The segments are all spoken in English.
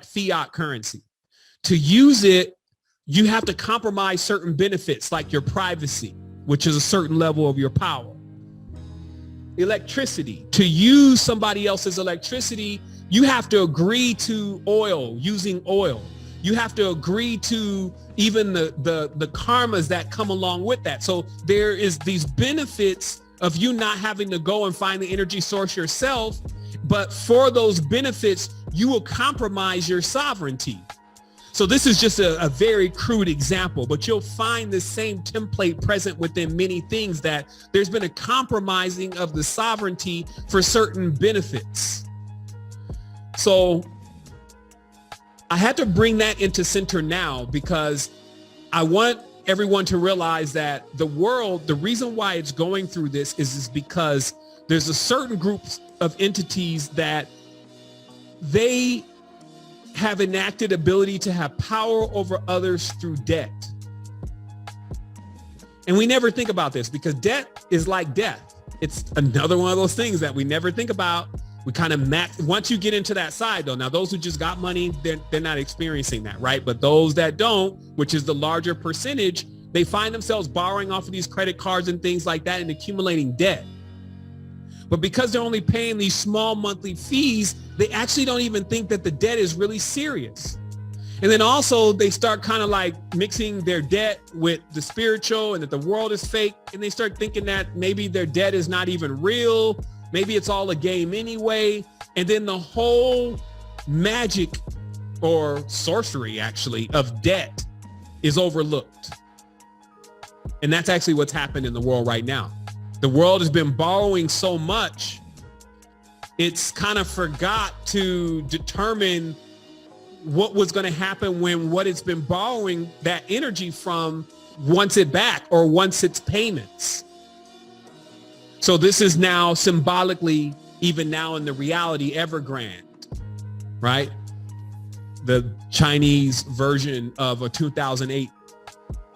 fiat currency. To use it, you have to compromise certain benefits like your privacy, which is a certain level of your power. Electricity. To use somebody else's electricity, you have to agree to using oil. You have to agree to even the karmas that come along with that. So there is these benefits of you not having to go and find the energy source yourself, but for those benefits, you will compromise your sovereignty. So this is just a very crude example, but you'll find the same template present within many things, that there's been a compromising of the sovereignty for certain benefits. So I had to bring that into center now, because I want everyone to realize that the world, the reason why it's going through this is because there's a certain group of entities that they have enacted ability to have power over others through debt. And we never think about this, because debt is like death. It's another one of those things that we never think about. We kind of once you get into that side though, now those who just got money, they're not experiencing that, right? But those that don't, which is the larger percentage, they find themselves borrowing off of these credit cards and things like that and accumulating debt. But because they're only paying these small monthly fees, they actually don't even think that the debt is really serious. And then also they start kind of like mixing their debt with the spiritual, and that the world is fake. And they start thinking that maybe their debt is not even real. Maybe it's all a game anyway. And then the whole magic, or sorcery actually, of debt is overlooked. And that's actually what's happened in the world right now. The world has been borrowing so much, it's kind of forgot to determine what was going to happen when what it's been borrowing that energy from wants it back, or wants its payments. So this is now symbolically, even now in the reality, Evergrande, right? The Chinese version of a 2008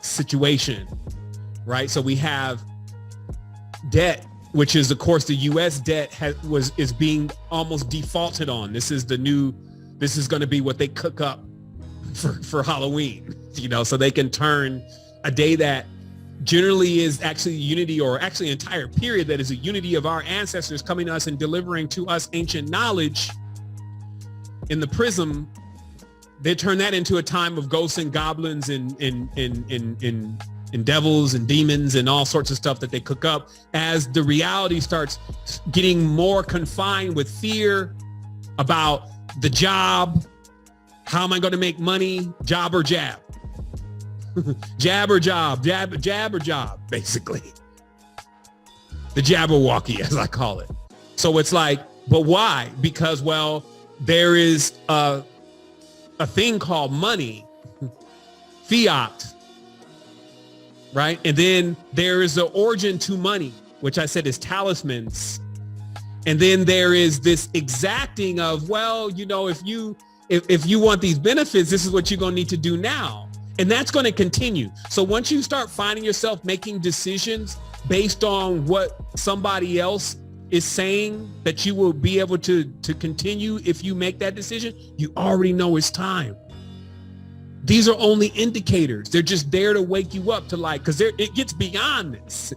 situation, right? So we have debt, which is of course the U.S. debt is being almost defaulted on. This is going to be what they cook up for Halloween, so they can turn a day that generally is actually unity, or actually an entire period that is a unity of our ancestors coming to us and delivering to us ancient knowledge in the prism. They turn that into a time of ghosts and goblins and devils and demons and all sorts of stuff that they cook up, as the reality starts getting more confined with fear about the job. How am I going to make money? Job or jab? Jab or job? Jab or job, basically. The Jabberwocky, as I call it. So it's like, but why? Because, well, there is a thing called money, fiat, right? And then there is the origin to money, which I said is talismans. And then there is this exacting of, well, if you want these benefits, this is what you're going to need to do now. And that's going to continue. So once you start finding yourself making decisions based on what somebody else is saying that you will be able to continue if you make that decision, you already know it's time. These are only indicators. They're just there to wake you up to, like, because it gets beyond this.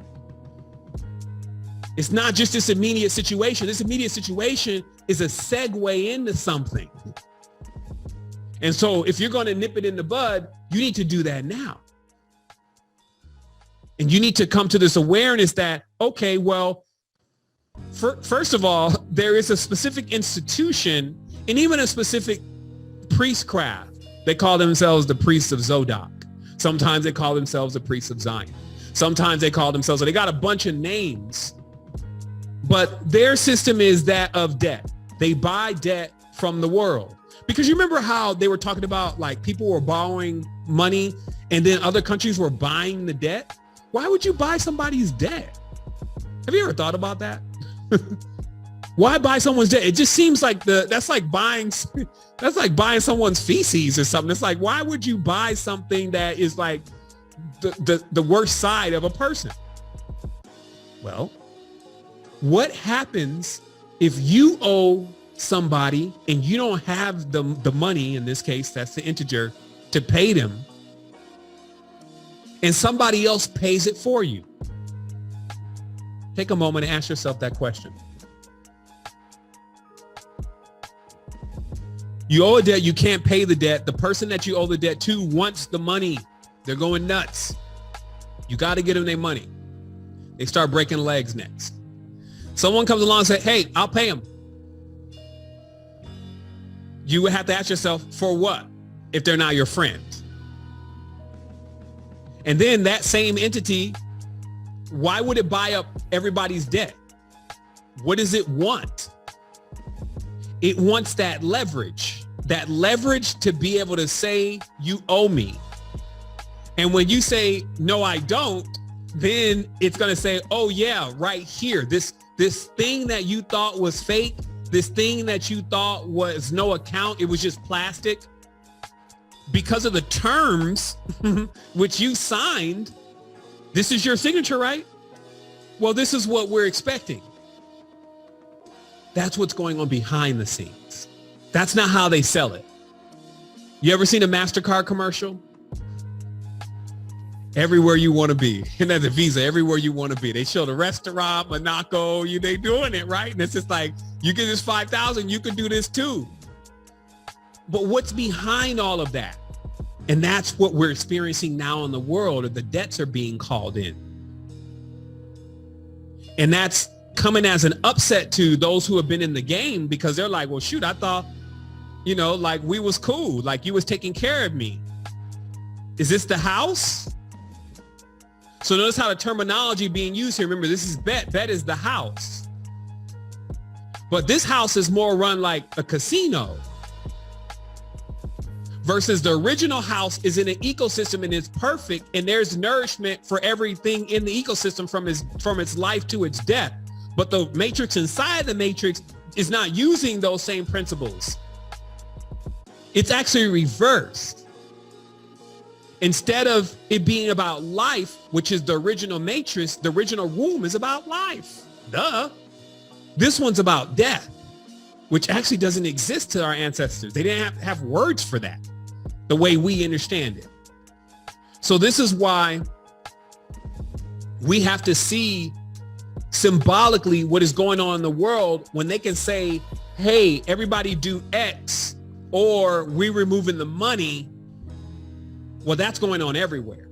It's not just this immediate situation. This immediate situation is a segue into something. And so if you're going to nip it in the bud, you need to do that now. And you need to come to this awareness that, okay, well, first of all, there is a specific institution and even a specific priestcraft. They call themselves the priests of Zodok. Sometimes they call themselves the priests of Zion. Sometimes they call themselves, they got a bunch of names, but their system is that of debt. They buy debt from the world. Because you remember how they were talking about, like, people were borrowing money and then other countries were buying the debt? Why would you buy somebody's debt? Have you ever thought about that? Why buy someone's debt? It just seems like that's like buying someone's feces or something. It's like, why would you buy something that is like the worst side of a person? Well, what happens if you owe somebody and you don't have the money, in this case, that's the integer, to pay them, and somebody else pays it for you. Take a moment and ask yourself that question. You owe a debt, you can't pay the debt. The person that you owe the debt to wants the money. They're going nuts. You got to get them their money. They start breaking legs next. Someone comes along and says, hey, I'll pay them. You would have to ask yourself, for what, if they're not your friend? And then that same entity, why would it buy up everybody's debt? What does it want? It wants that leverage to be able to say, you owe me. And when you say, no, I don't, then it's going to say, oh yeah, right here, this thing that you thought was fake, this thing that you thought was no account, it was just plastic. Because of the terms which you signed, this is your signature, right? Well, this is what we're expecting. That's what's going on behind the scenes. That's not how they sell it. You ever seen a MasterCard commercial? Everywhere you want to be. And that's a Visa, everywhere you want to be. They show the restaurant, Monaco, they doing it, right? And it's just like, you get this 5,000, you could do this too. But what's behind all of that? And that's what we're experiencing now in the world, or the debts are being called in. And that's coming as an upset to those who have been in the game, because they're like, well, shoot, I thought, like we was cool, like you was taking care of me. Is this the house? So notice how the terminology being used here. Remember, this is bet. Bet is the house. But this house is more run like a casino. Versus the original house is in an ecosystem and it's perfect, and there's nourishment for everything in the ecosystem from its life to its death. But the matrix inside the matrix is not using those same principles. It's actually reversed. Instead of it being about life, which is the original matrix, the original womb is about life. Duh. This one's about death, which actually doesn't exist to our ancestors. They didn't have words for that, the way we understand it. So this is why we have to see symbolically what is going on in the world when they can say, hey, everybody do X, or we're removing the money. Well, that's going on everywhere.